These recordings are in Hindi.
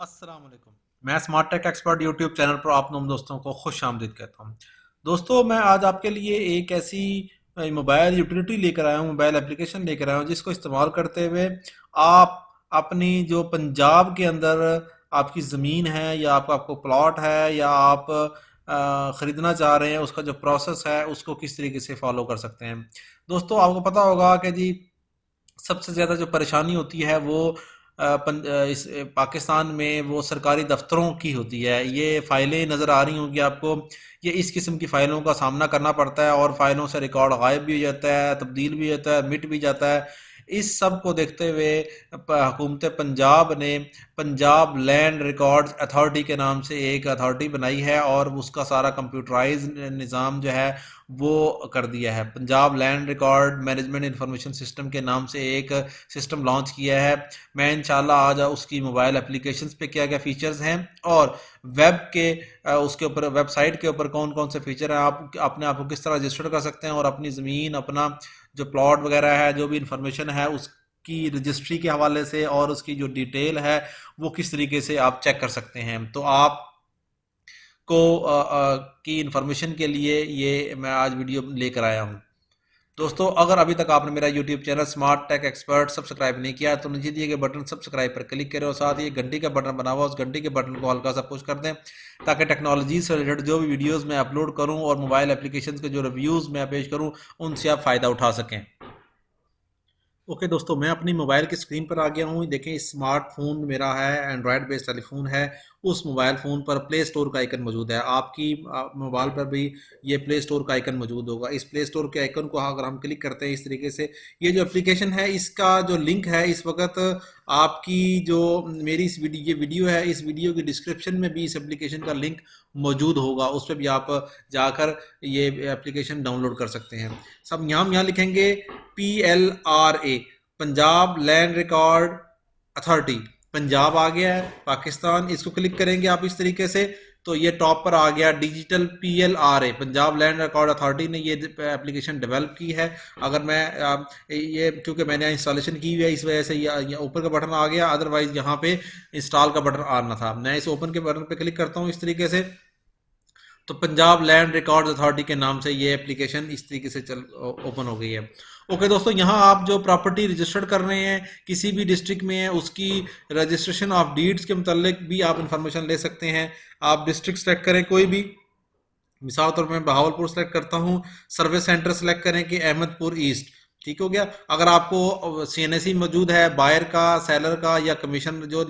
अस्सलाम वालेकुम। मैं smart tech expert YouTube channel पर आप दोस्तों को खुश आमदीद कहता हूँ। दोस्तों, मैं आज आपके लिए एक ऐसी मोबाइल यूटिलिटी लेकर आया हूँ, मोबाइल एप्लीकेशन लेकर आया हूँ जिसको इस्तेमाल करते हुए आप अपनी जो पंजाब के अंदर आपकी ज़मीन है या आपका आपको प्लॉट है या आप ख़रीदना चाह रहे हैं, उसका जो प्रोसेस है उसको किस तरीके से फॉलो कर सकते हैं। दोस्तों, आपको पता होगा कि जी सबसे ज़्यादा जो परेशानी होती है वो इस पाकिस्तान में वो सरकारी दफ्तरों की होती है। ये फ़ाइलें नज़र आ रही होंगी आपको। ये इस किस्म की फ़ाइलों का सामना करना पड़ता है और फ़ाइलों से रिकॉर्ड गायब भी हो जाता है, तब्दील भी हो जाता है, मिट भी जाता है। इस सब को देखते हुए हुकूमत पंजाब ने पंजाब लैंड रिकॉर्ड्स अथॉरिटी के नाम से एक अथॉरिटी बनाई है और उसका सारा कंप्यूटराइज निज़ाम जो है वो कर दिया है। Punjab land record management information system के नाम से एक सिस्टम लॉन्च किया है। मैं इंशाल्लाह आज उसकी मोबाइल एप्लीकेशंस पे क्या क्या फ़ीचर्स हैं और वेब के उसके ऊपर वेबसाइट के ऊपर कौन कौन से फ़ीचर हैं, आप अपने आप को किस तरह रजिस्टर कर सकते हैं और अपनी ज़मीन, अपना जो प्लॉट वगैरह है, जो भी इंफॉर्मेशन है उसकी रजिस्ट्री के हवाले से और उसकी जो डिटेल है वो किस तरीके से आप चेक कर सकते हैं। तो आप को की इंफॉर्मेशन के लिए ये मैं आज वीडियो लेकर आया हूँ। दोस्तों, अगर अभी तक आपने मेरा YouTube channel smart tech expert subscribe नहीं किया है तो नीचे दिए गए बटन सब्सक्राइब पर क्लिक करें और साथ ही घंटी का बटन बना हुआ उस घंटी के बटन को हल्का सा पुश कर दें ताकि टेक्नोलॉजी से रिलेटेड जो भी वीडियोस मैं अपलोड करूं और मोबाइल एप्लीकेशंस के जो रिव्यूज़ मैं पेश करूं उनसे आप फ़ायदा उठा सकें। ओके दोस्तों, मैं अपनी मोबाइल की स्क्रीन पर आ गया हूँ। देखें, स्मार्टफोन मेरा है, एंड्रॉयड बेस्ड टेलीफोन है। उस मोबाइल फ़ोन पर प्ले स्टोर का आइकन मौजूद है। आपकी मोबाइल पर भी ये प्ले स्टोर का आइकन मौजूद होगा। इस प्ले स्टोर के आइकन को अगर हम क्लिक करते हैं इस तरीके से, ये जो एप्लीकेशन है इसका जो लिंक है इस वक्त आपकी जो मेरी इस वीडियो ये वीडियो है, इस वीडियो की डिस्क्रिप्शन में भी इस एप्लीकेशन का लिंक मौजूद होगा। उस पर भी आप जाकर ये एप्लीकेशन डाउनलोड कर सकते हैं। सब यहाँ लिखेंगे PLRA, Punjab land record authority. Punjab आ गया है, पाकिस्तान। इसको क्लिक करेंगे आप इस तरीके से तो ये टॉप पर आ गया digital PLRA, Punjab land record authority ने ये एप्लीकेशन डेवलप की है। अगर मैं ये क्योंकि मैंने इंस्टॉलेशन की हुई है इस वजह से ये ऊपर का बटन आ गया, अदरवाइज यहाँ पे इंस्टॉल का बटन आना था। मैं इस ओपन के बटन पे क्लिक करता हूँ इस तरीके से तो पंजाब लैंड रिकॉर्ड अथॉरिटी के नाम से ये एप्लीकेशन इस तरीके से चल ओपन हो गई है। ओके दोस्तों, यहाँ आप जो प्रॉपर्टी रजिस्टर्ड कर रहे हैं किसी भी डिस्ट्रिक्ट में है उसकी रजिस्ट्रेशन ऑफ डीड्स के मुतालिक भी आप इंफॉर्मेशन ले सकते हैं। आप डिस्ट्रिक्ट सेलेक्ट करें कोई भी, मिसाल तौर पर मैं बहावलपुर सेलेक्ट करता हूँ। सर्विस सेंटर सेलेक्ट करें कि अहमदपुर ईस्ट, ठीक हो गया। अगर आपको CNAC मौजूद है बायर का, सेलर का या कमीशन जो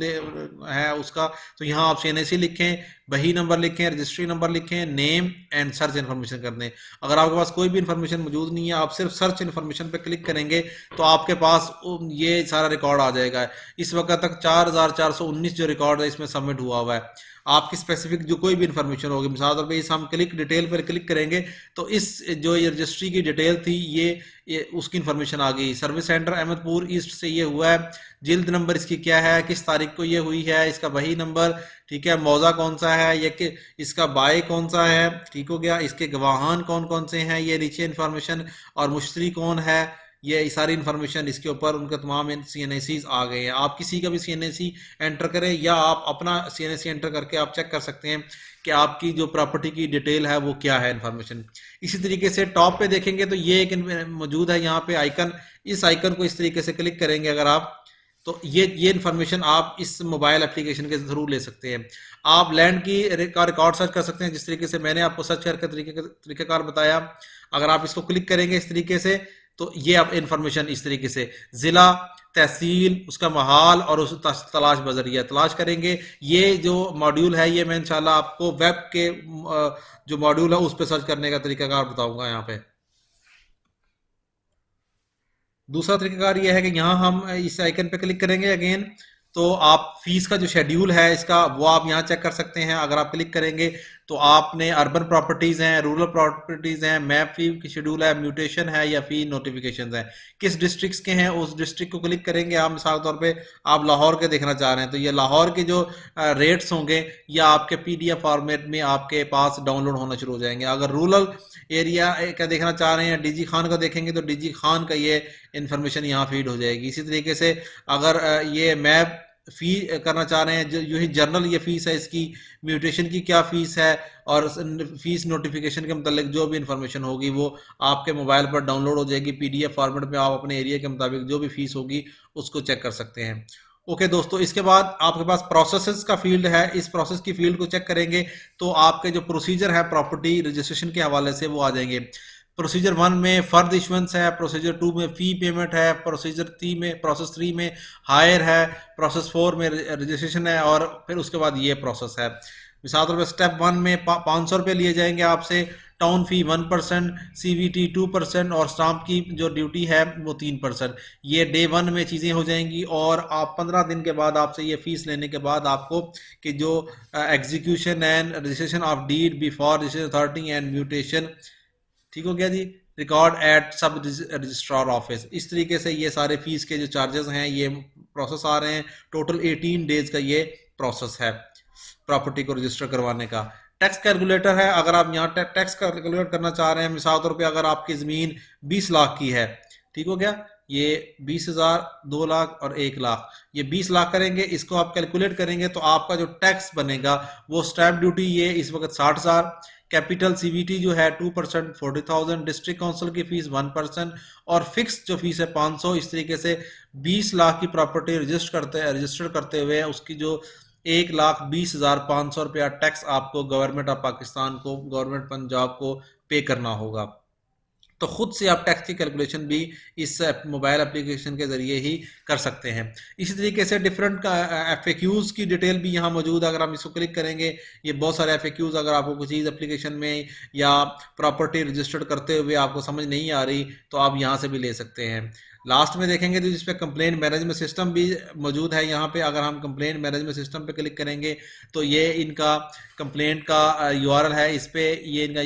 है उसका, तो यहाँ आप CNAC लिखें, वही नंबर लिखें, रजिस्ट्री नंबर लिखें, नेम एंड सर्च इन्फॉर्मेशन कर दें। अगर आपके पास कोई भी इन्फॉर्मेशन मौजूद नहीं है, आप सिर्फ सर्च इन्फॉर्मेशन पे क्लिक करेंगे तो आपके पास ये सारा रिकॉर्ड आ जाएगा। इस वक्त तक 4419 जो रिकॉर्ड है इसमें सबमिट हुआ है। आपकी स्पेसिफिक जो कोई भी इंफॉर्मेशन होगी, मिसाल तौर पर इस हम डिटेल पर क्लिक करेंगे तो इस जो ये रजिस्ट्री की डिटेल थी ये उसकी इन्फॉर्मेशन आ गई। सर्विस सेंटर अहमदपुर ईस्ट से ये हुआ है, जिल्द नंबर इसकी क्या है, किस तारीख को ये हुई है, इसका वही नंबर, ठीक है। मौजा कौन सा है, ये कि इसका बाय कौन सा है, ठीक हो गया। इसके गवाहान कौन कौन से हैं, ये नीचे इन्फॉर्मेशन, और मुश्तरी कौन है, ये सारी इन्फॉर्मेशन इसके ऊपर उनके तमाम CNACs आ गए हैं। आप किसी का भी CNAC एंटर करें या आप अपना CNAC एंटर करके आप चेक कर सकते हैं कि आपकी जो प्रॉपर्टी की डिटेल है वो क्या है इन्फॉर्मेशन। इसी तरीके से टॉप पे देखेंगे तो ये एक मौजूद है यहाँ पे आइकन। इस आइकन को इस तरीके से क्लिक करेंगे अगर आप, तो ये इन्फॉर्मेशन आप इस मोबाइल एप्लीकेशन के थ्रू ले सकते हैं। आप लैंड का रिकॉर्ड सर्च कर सकते हैं जिस तरीके से मैंने आपको सर्च करके तरीकेकार बताया। अगर आप इसको क्लिक करेंगे इस तरीके से तो ये आप इंफॉर्मेशन इस तरीके से जिला, तहसील, उसका महाल और उस तलाश बजरिया तलाश करेंगे। ये जो मॉड्यूल है ये मैं इंशाल्लाह आपको वेब के जो मॉड्यूल है उस पर सर्च करने का तरीकाकार बताऊंगा। यहाँ पे दूसरा तरीकाकार ये है कि यहाँ हम इस आइकन पे क्लिक करेंगे अगेन तो आप फीस का जो शेड्यूल है इसका वो आप यहाँ चेक कर सकते हैं। अगर आप क्लिक करेंगे तो आपने अर्बन प्रॉपर्टीज हैं, रूरल प्रॉपर्टीज हैं, मैप फी की शेड्यूल है, म्यूटेशन है या फी नोटिफिकेशन है, किस डिस्ट्रिक्ट के हैं उस डिस्ट्रिक्ट को क्लिक करेंगे। आप मिसाल तौर पे आप लाहौर के देखना चाह रहे हैं तो ये लाहौर के जो रेट्स होंगे या आपके PDF फॉर्मेट में आपके पास डाउनलोड होना शुरू हो जाएंगे। अगर रूरल एरिया का देखना चाह रहे हैं, DG खान का देखेंगे तो DG खान का ये इन्फॉर्मेशन यहाँ फीड हो जाएगी। इसी तरीके से अगर ये मैप फ़ी करना चाह रहे हैं, जो जो ही जर्नल ये फ़ीस है इसकी, म्यूटेशन की क्या फ़ीस है, और फ़ीस नोटिफिकेशन के मतलब जो भी इंफॉर्मेशन होगी वो आपके मोबाइल पर डाउनलोड हो जाएगी पीडीएफ फॉर्मेट में। आप अपने एरिया के मुताबिक जो भी फ़ीस होगी उसको चेक कर सकते हैं। ओके दोस्तों, इसके बाद आपके पास प्रोसेसेस का फील्ड है। इस प्रोसेस की फील्ड को चेक करेंगे तो आपके जो प्रोसीजर है प्रॉपर्टी रजिस्ट्रेशन के हवाले से वो आ जाएंगे। प्रोसीजर 1 में फर्द इशुएंस है, प्रोसीजर 2 में फ़ी पेमेंट है, प्रोसेस 3 में हायर है, प्रोसेस 4 में रजिस्ट्रेशन है, और फिर उसके बाद ये प्रोसेस है। मिसाल तौर पर स्टेप 1 में 500 रुपये लिए जाएंगे आपसे, टाउन फी 1%, सीवीटी 2% और स्टाम्प की जो ड्यूटी है वो 3%। ये डे 1 में चीज़ें हो जाएंगी, और आप 15 दिन के बाद आपसे ये फीस लेने के बाद आपको कि जो execution and registration of deed before registration authority and mutation, ठीक हो गया जी, record at sub registrar office. इस तरीके से ये सारे फीस के जो चार्जेस हैं ये प्रोसेस आ रहे हैं। टोटल 18 डेज का ये प्रोसेस है प्रॉपर्टी को रजिस्टर करवाने का। टैक्स कैलकुलेटर है, अगर आप यहाँ टैक्स कैलकुलेट करना चाह रहे हैं, मिसाल तौर पे अगर आपकी ज़मीन 20 लाख की है, ठीक हो गया, ये 20,000, 2 लाख और 1 लाख, ये 20 लाख करेंगे, इसको आप कैलकुलेट करेंगे तो आपका जो टैक्स बनेगा वो स्टैम्प ड्यूटी ये इस वक्त 60,000, कैपिटल सीवीटी जो है 2% 40,000, डिस्ट्रिक्ट काउंसिल की फीस 1% और फिक्स जो फीस है 500। इस तरीके से 20 लाख की प्रॉपर्टी रजिस्टर करते हुए उसकी जो 1,20,500 रुपया टैक्स आपको गवर्नमेंट ऑफ पाकिस्तान को, गवर्नमेंट पंजाब को पे करना होगा। तो खुद से आप टैक्स की कैलकुलेशन भी इस मोबाइल एप्लीकेशन के ज़रिए ही कर सकते हैं। इसी तरीके से डिफरेंट FAQs की डिटेल भी यहाँ मौजूद है। अगर हम इसको क्लिक करेंगे, ये बहुत सारे FAQs, अगर आपको कोई चीज़ एप्लीकेशन में या प्रॉपर्टी रजिस्टर्ड करते हुए आपको समझ नहीं आ रही तो आप यहाँ से भी ले सकते हैं। लास्ट में देखेंगे तो जिस पे कंप्लेंट मैनेजमेंट सिस्टम भी मौजूद है। यहाँ पे अगर हम कंप्लेंट मैनेजमेंट सिस्टम पे क्लिक करेंगे तो ये इनका कंप्लेंट का URL है, इस पे ये इनका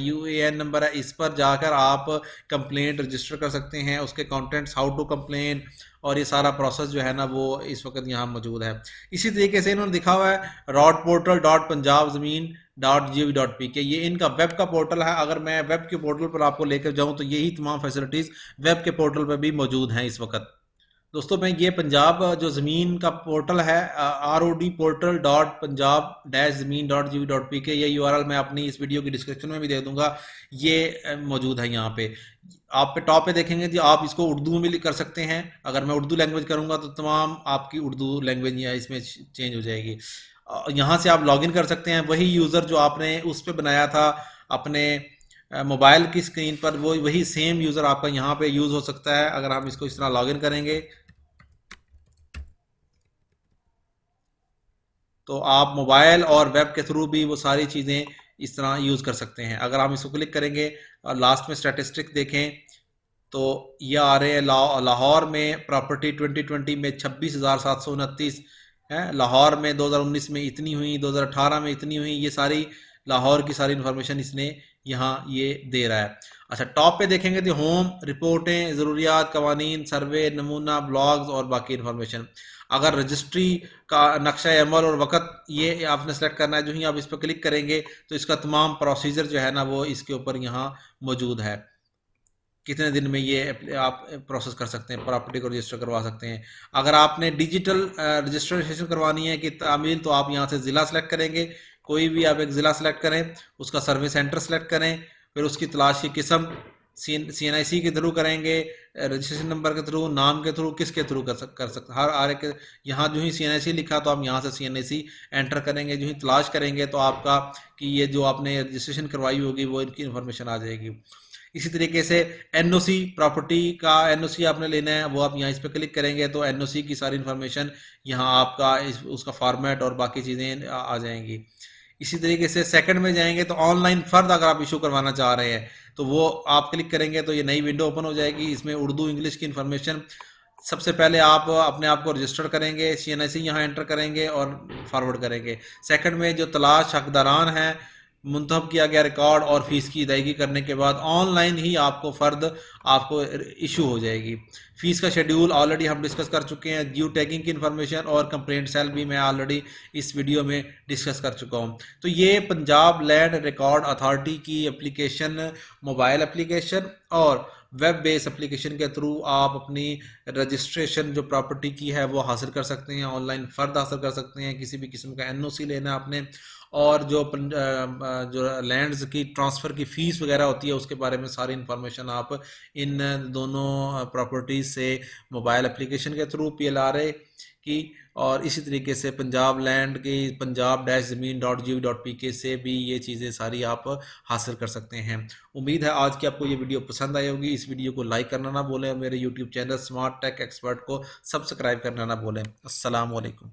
UAN नंबर है, इस पर जाकर आप कंप्लेंट रजिस्टर कर सकते हैं। उसके कंटेंट्स, हाउ टू कंप्लेन और ये सारा प्रोसेस जो है ना वो इस वक्त यहाँ मौजूद है। इसी तरीके से इन्होंने दिखा हुआ है rodportal.punjabzamin.gov.pk, ये इनका वेब का पोर्टल है। अगर मैं वेब के पोर्टल पर आपको लेकर जाऊँ तो यही तमाम फैसिलिटीज़ वेब के पोर्टल पर भी मौजूद हैं इस वक्त। दोस्तों, मैं ये पंजाब जो ज़मीन का पोर्टल है rodportal.punjab-zameen.gov.pk, ये URL मैं अपनी इस वीडियो की डिस्क्रिप्शन में भी दे दूंगा। ये मौजूद है यहाँ पे। आप पे टॉप पे देखेंगे जी, आप इसको उर्दू में भी कर सकते हैं। अगर मैं उर्दू लैंग्वेज करूँगा तो तमाम आपकी उर्दू लैंग्वेज इसमें चेंज हो जाएगी। यहाँ से आप लॉगिन कर सकते हैं। वही यूज़र जो आपने उस पर बनाया था अपने मोबाइल की स्क्रीन पर, वो वही सेम यूज़र आपका यहाँ पे यूज़ हो सकता है। अगर हम इसको इस तरह लॉगिन करेंगे तो आप मोबाइल और वेब के थ्रू भी वो सारी चीज़ें इस तरह यूज़ कर सकते हैं। अगर हम इसको क्लिक करेंगे और लास्ट में स्टैटिस्टिक देखें तो ये आ रहे हैं लाहौर में प्रॉपर्टी 2020 में 26,729 है, लाहौर में 2019 में इतनी हुई, 2018 में इतनी हुई। ये सारी लाहौर की सारी इन्फॉर्मेशन इसने यहाँ ये दे रहा है। अच्छा, टॉप पे देखेंगे तो होम, रिपोर्टें, ज़रूरियात, कवानीन, सर्वे, नमूना, ब्लॉग्स और बाकी इन्फॉर्मेशन। अगर रजिस्ट्री का नक्शा अमल और वक़्त ये आपने सेलेक्ट करना है, जो ही आप इस पर क्लिक करेंगे तो इसका तमाम प्रोसीजर जो है ना वो इसके ऊपर यहाँ मौजूद है। कितने दिन में ये आप प्रोसेस कर सकते हैं, प्रॉपर्टी को रजिस्टर करवा सकते हैं। अगर आपने डिजिटल रजिस्ट्रेशन करवानी है कि तामील, तो आप यहाँ से ज़िला सेलेक्ट करेंगे। कोई भी आप एक ज़िला सेलेक्ट करें, उसका सर्विस सेंटर सेलेक्ट करें, फिर उसकी तलाश की किस्म CNIC के थ्रू करेंगे, रजिस्ट्रेशन नंबर के थ्रू, नाम के थ्रू, किसके थ्रू कर सकते हर एक। यहाँ जो ही CNIC लिखा तो आप यहाँ से CNIC एंटर करेंगे। जो ही तलाश करेंगे तो आपका कि ये जो आपने रजिस्ट्रेशन करवाई होगी वो इनकी इन्फॉर्मेशन आ जाएगी। इसी तरीके से NOC, प्रॉपर्टी का NOC आपने लेना है, वो आप यहाँ इस पर क्लिक करेंगे तो NOC की सारी इन्फॉर्मेशन यहाँ आपका उसका फॉर्मेट और बाकी चीज़ें आ जाएंगी। इसी तरीके से सेकंड में जाएंगे तो ऑनलाइन फ़र्द अगर आप इशू करवाना चाह रहे हैं तो वो आप क्लिक करेंगे तो ये नई विंडो ओपन हो जाएगी। इसमें उर्दू इंग्लिश की इन्फॉर्मेशन, सबसे पहले आप अपने आप को रजिस्टर करेंगे, CNIC यहाँ एंटर करेंगे और फॉरवर्ड करेंगे। सेकंड में जो तलाश हकदारान है, मुंतखब किया गया रिकॉर्ड और फीस की अदायगी करने के बाद ऑनलाइन ही आपको फ़र्द आपको इशू हो जाएगी। फ़ीस का शेड्यूल ऑलरेडी हम डिस्कस कर चुके हैं। ड्यू टैगिंग की इन्फॉर्मेशन और कंप्लेंट सेल भी मैं ऑलरेडी इस वीडियो में डिस्कस कर चुका हूं। तो ये पंजाब लैंड रिकॉर्ड अथॉरिटी की एप्लीकेशन, मोबाइल एप्लीकेशन और वेब बेस्ड एप्लीकेशन के थ्रू आप अपनी रजिस्ट्रेशन जो प्रॉपर्टी की है वो हासिल कर सकते हैं, ऑनलाइन फ़र्द हासिल कर सकते हैं, किसी भी किस्म का एनओसी लेना है आपने, और जो लैंड्स की ट्रांसफ़र की फ़ीस वगैरह होती है उसके बारे में सारी इन्फॉर्मेशन आप इन दोनों प्रॉपर्टीज़ से मोबाइल एप्लीकेशन के थ्रू पीएलआरए की, और इसी तरीके से पंजाब लैंड की punjab-zameen.gov.pk से भी ये चीज़ें सारी आप हासिल कर सकते हैं। उम्मीद है आज की आपको ये वीडियो पसंद आई होगी। इस वीडियो को लाइक करना ना भूलें और मेरे YouTube channel smart tech expert को सब्सक्राइब करना ना भूलें। अस्सलाम वालेकुम।